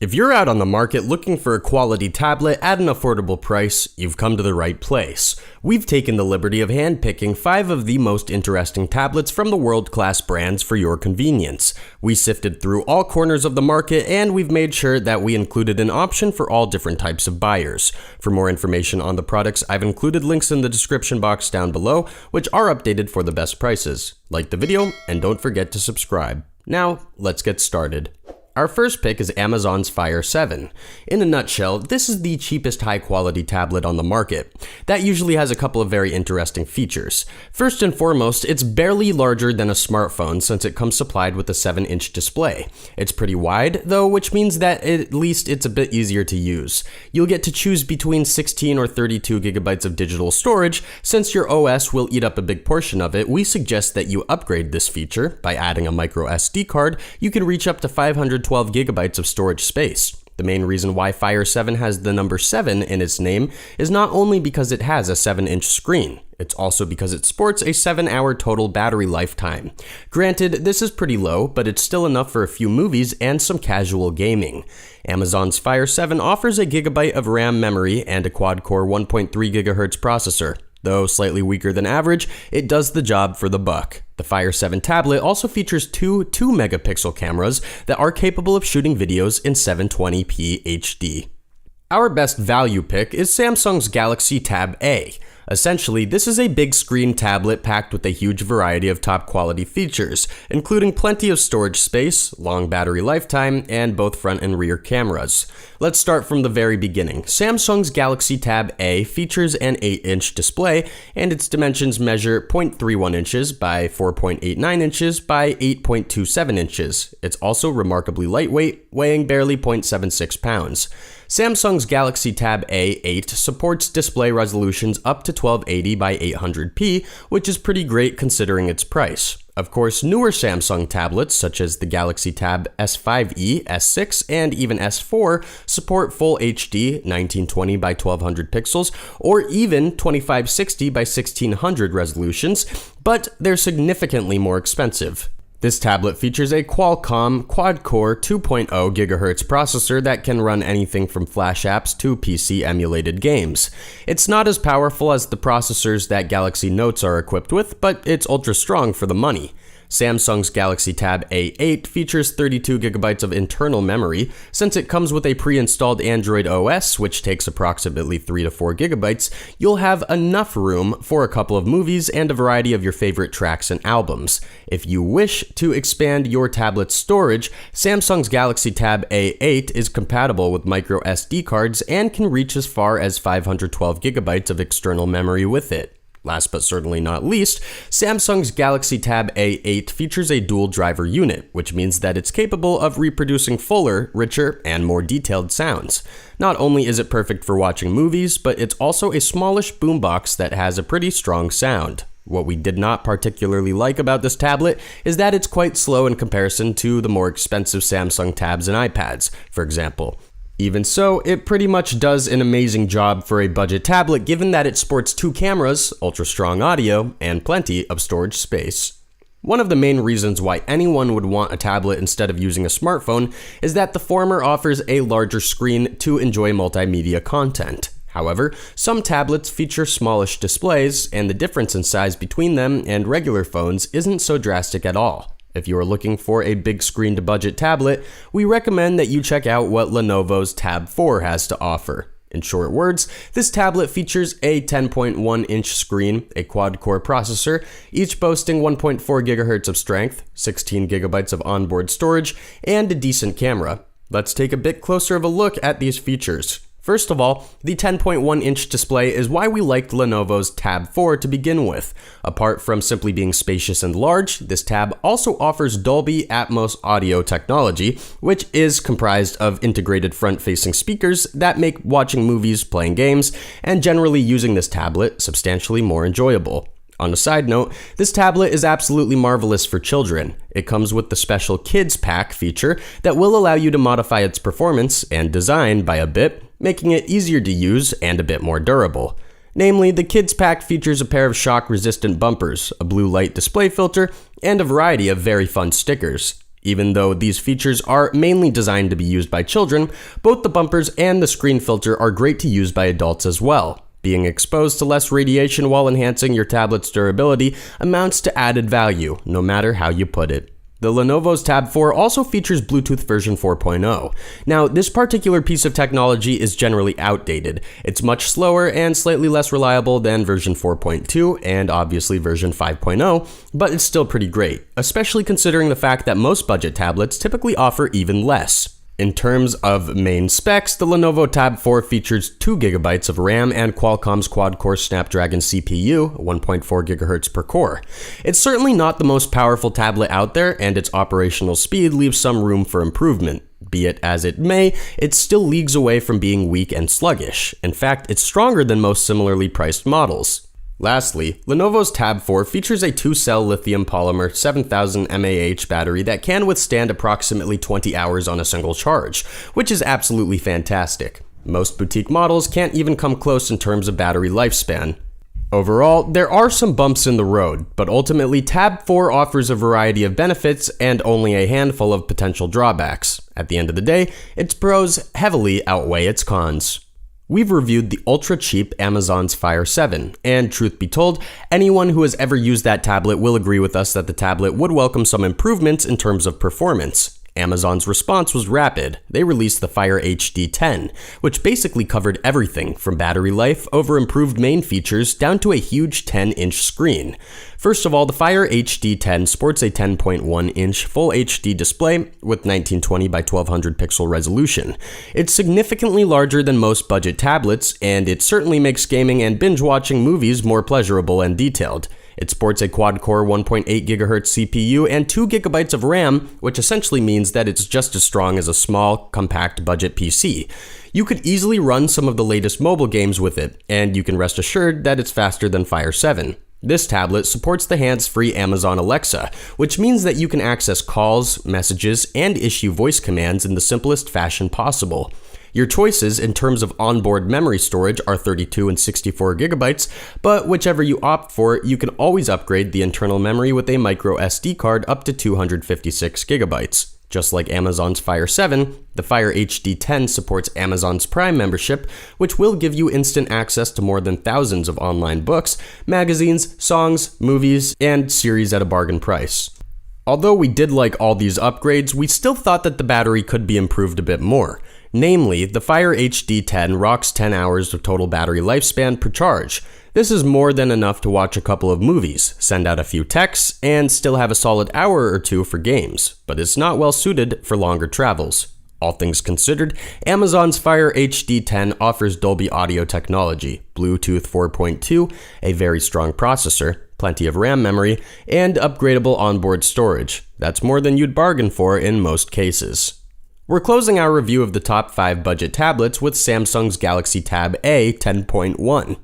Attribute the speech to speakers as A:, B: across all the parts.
A: If you're out on the market looking for a quality tablet at an affordable price, you've come to the right place. We've taken the liberty of handpicking 5 of the most interesting tablets from the world-class brands for your convenience. We sifted through all corners of the market and we've made sure that we included an option for all different types of buyers. For more information on the products, I've included links in the description box down below, which are updated for the best prices. Like the video and don't forget to subscribe. Now, let's get started. Our first pick is Amazon's Fire 7. In a nutshell, this is the cheapest high-quality tablet on the market. That usually has a couple of very interesting features. First and foremost, it's barely larger than a smartphone since it comes supplied with a 7-inch display. It's pretty wide, though, which means that at least it's a bit easier to use. You'll get to choose between 16 or 32 gigabytes of digital storage. Since your OS will eat up a big portion of it, we suggest that you upgrade this feature. By adding a micro SD card, you can reach up to 512 gigabytes of storage space. The main reason why Fire 7 has the number 7 in its name is not only because it has a 7-inch screen, it's also because it sports a 7-hour total battery lifetime. Granted, this is pretty low, but it's still enough for a few movies and some casual gaming. Amazon's Fire 7 offers a gigabyte of RAM memory and a quad-core 1.3 GHz processor. Though slightly weaker than average, it does the job for the buck. The Fire 7 tablet also features two 2-megapixel cameras that are capable of shooting videos in 720p HD. Our best value pick is Samsung's Galaxy Tab A. Essentially, this is a big screen tablet packed with a huge variety of top quality features, including plenty of storage space, long battery lifetime, and both front and rear cameras. Let's start from the very beginning. Samsung's Galaxy Tab A features an 8-inch display, and its dimensions measure 0.31 inches by 4.89 inches by 8.27 inches. It's also remarkably lightweight, weighing barely 0.76 pounds. Samsung's Galaxy Tab A8 supports display resolutions up to 1280 by 800p, which is pretty great considering its price. Of course, newer Samsung tablets, such as the Galaxy Tab S5e, S6, and even S4, support full HD 1920 by 1200 pixels, or even 2560 by 1600 resolutions, but they're significantly more expensive. This tablet features a Qualcomm quad-core 2.0 GHz processor that can run anything from Flash apps to PC-emulated games. It's not as powerful as the processors that Galaxy Notes are equipped with, but it's ultra-strong for the money. Samsung's Galaxy Tab A8 features 32 gigabytes of internal memory. Since it comes with a pre-installed Android OS, which takes approximately 3 to 4 gigabytes, you'll have enough room for a couple of movies and a variety of your favorite tracks and albums. If you wish to expand your tablet's storage, Samsung's Galaxy Tab A8 is compatible with micro SD cards and can reach as far as 512 gigabytes of external memory with it. Last but certainly not least, Samsung's Galaxy Tab A8 features a dual driver unit, which means that it's capable of reproducing fuller, richer, and more detailed sounds. Not only is it perfect for watching movies, but it's also a smallish boombox that has a pretty strong sound. What we did not particularly like about this tablet is that it's quite slow in comparison to the more expensive Samsung Tabs and iPads, for example. Even so, it pretty much does an amazing job for a budget tablet given that it sports 2 cameras, ultra-strong audio, and plenty of storage space. One of the main reasons why anyone would want a tablet instead of using a smartphone is that the former offers a larger screen to enjoy multimedia content. However, some tablets feature smallish displays, and the difference in size between them and regular phones isn't so drastic at all. If you are looking for a big screen to budget tablet, we recommend that you check out what Lenovo's Tab 4 has to offer. In short words, this tablet features a 10.1-inch screen, a quad-core processor, each boasting 1.4 GHz of strength, 16 gigabytes of onboard storage, and a decent camera. Let's take a bit closer of a look at these features. First of all, the 10.1-inch display is why we liked Lenovo's Tab 4 to begin with. Apart from simply being spacious and large, this tab also offers Dolby Atmos audio technology, which is comprised of integrated front-facing speakers that make watching movies, playing games, and generally using this tablet substantially more enjoyable. On a side note, this tablet is absolutely marvelous for children. It comes with the special Kids Pack feature that will allow you to modify its performance and design by a bit, making it easier to use and a bit more durable. Namely, the Kids Pack features a pair of shock-resistant bumpers, a blue light display filter, and a variety of very fun stickers. Even though these features are mainly designed to be used by children, both the bumpers and the screen filter are great to use by adults as well. Being exposed to less radiation while enhancing your tablet's durability amounts to added value, no matter how you put it. The Lenovo's Tab 4 also features Bluetooth version 4.0. Now, this particular piece of technology is generally outdated. It's much slower and slightly less reliable than version 4.2 and obviously version 5.0, but it's still pretty great, especially considering the fact that most budget tablets typically offer even less. In terms of main specs, the Lenovo Tab 4 features 2GB of RAM and Qualcomm's quad-core Snapdragon CPU, 1.4 GHz per core. It's certainly not the most powerful tablet out there, and its operational speed leaves some room for improvement. Be it as it may, it still leagues away from being weak and sluggish. In fact, it's stronger than most similarly priced models. Lastly, Lenovo's Tab 4 features a 2-cell lithium polymer 7000 mAh battery that can withstand approximately 20 hours on a single charge, which is absolutely fantastic. Most boutique models can't even come close in terms of battery lifespan. Overall, there are some bumps in the road, but ultimately Tab 4 offers a variety of benefits and only a handful of potential drawbacks. At the end of the day, its pros heavily outweigh its cons. We've reviewed the ultra-cheap Amazon's Fire 7, and truth be told, anyone who has ever used that tablet will agree with us that the tablet would welcome some improvements in terms of performance. Amazon's response was rapid. They released the Fire HD 10, which basically covered everything from battery life over improved main features down to a huge 10-inch screen. First of all, the Fire HD 10 sports a 10.1-inch Full HD display with 1920 by 1200 pixel resolution. It's significantly larger than most budget tablets, and it certainly makes gaming and binge-watching movies more pleasurable and detailed. It sports a quad-core 1.8 GHz CPU and 2GB of RAM, which essentially means that it's just as strong as a small, compact budget PC. You could easily run some of the latest mobile games with it, and you can rest assured that it's faster than Fire 7. This tablet supports the hands-free Amazon Alexa, which means that you can access calls, messages, and issue voice commands in the simplest fashion possible. Your choices in terms of onboard memory storage are 32 and 64 gigabytes, but whichever you opt for, you can always upgrade the internal memory with a micro SD card up to 256 gigabytes. Just like Amazon's Fire 7, the Fire HD 10 supports Amazon's Prime membership, which will give you instant access to more than thousands of online books, magazines, songs, movies, and series at a bargain price. Although we did like all these upgrades, we still thought that the battery could be improved a bit more. Namely, the Fire HD 10 rocks 10 hours of total battery lifespan per charge. This is more than enough to watch a couple of movies, send out a few texts, and still have a solid hour or two for games, but it's not well suited for longer travels. All things considered, Amazon's Fire HD 10 offers Dolby Audio technology, Bluetooth 4.2, a very strong processor, plenty of RAM memory, and upgradable onboard storage. That's more than you'd bargain for in most cases. We're closing our review of the top 5 budget tablets with Samsung's Galaxy Tab A 10.1.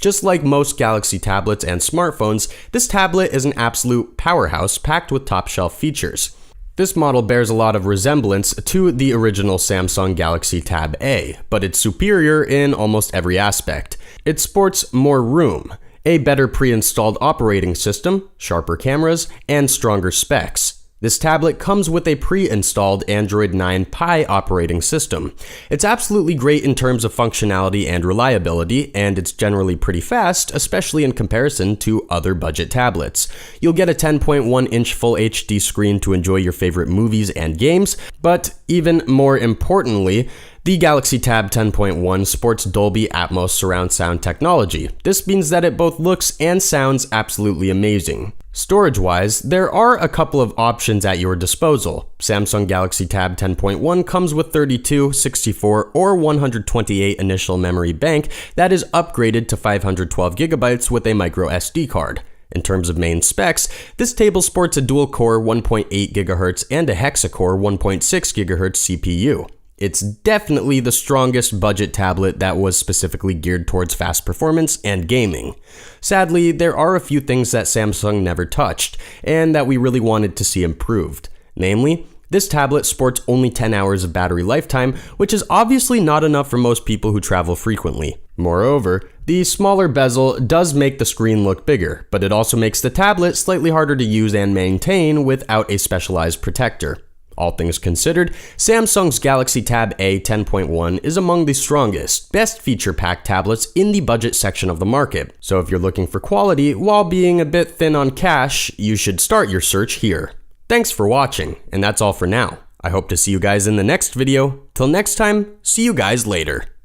A: Just like most Galaxy tablets and smartphones, this tablet is an absolute powerhouse packed with top-shelf features. This model bears a lot of resemblance to the original Samsung Galaxy Tab A, but it's superior in almost every aspect. It sports more room, a better pre-installed operating system, sharper cameras, and stronger specs. This tablet comes with a pre-installed Android 9 Pie operating system. It's absolutely great in terms of functionality and reliability, and it's generally pretty fast, especially in comparison to other budget tablets. You'll get a 10.1-inch Full HD screen to enjoy your favorite movies and games, but even more importantly, the Galaxy Tab 10.1 sports Dolby Atmos surround sound technology. This means that it both looks and sounds absolutely amazing. Storage-wise, there are a couple of options at your disposal. Samsung Galaxy Tab 10.1 comes with 32, 64, or 128 initial memory bank that is upgraded to 512 gigabytes with a micro SD card. In terms of main specs, this table sports a dual-core 1.8 GHz and a hexa-core 1.6 GHz CPU. It's definitely the strongest budget tablet that was specifically geared towards fast performance and gaming. Sadly, there are a few things that Samsung never touched, and that we really wanted to see improved. Namely, This tablet sports only 10 hours of battery lifetime, which is obviously not enough for most people who travel frequently. Moreover, the smaller bezel does make the screen look bigger, but it also makes the tablet slightly harder to use and maintain without a specialized protector. All things considered, Samsung's Galaxy Tab A 10.1 is among the strongest, best feature-packed tablets in the budget section of the market. So if you're looking for quality while being a bit thin on cash, you should start your search here. Thanks for watching, and that's all for now. I hope to see you guys in the next video. Till next time, see you guys later.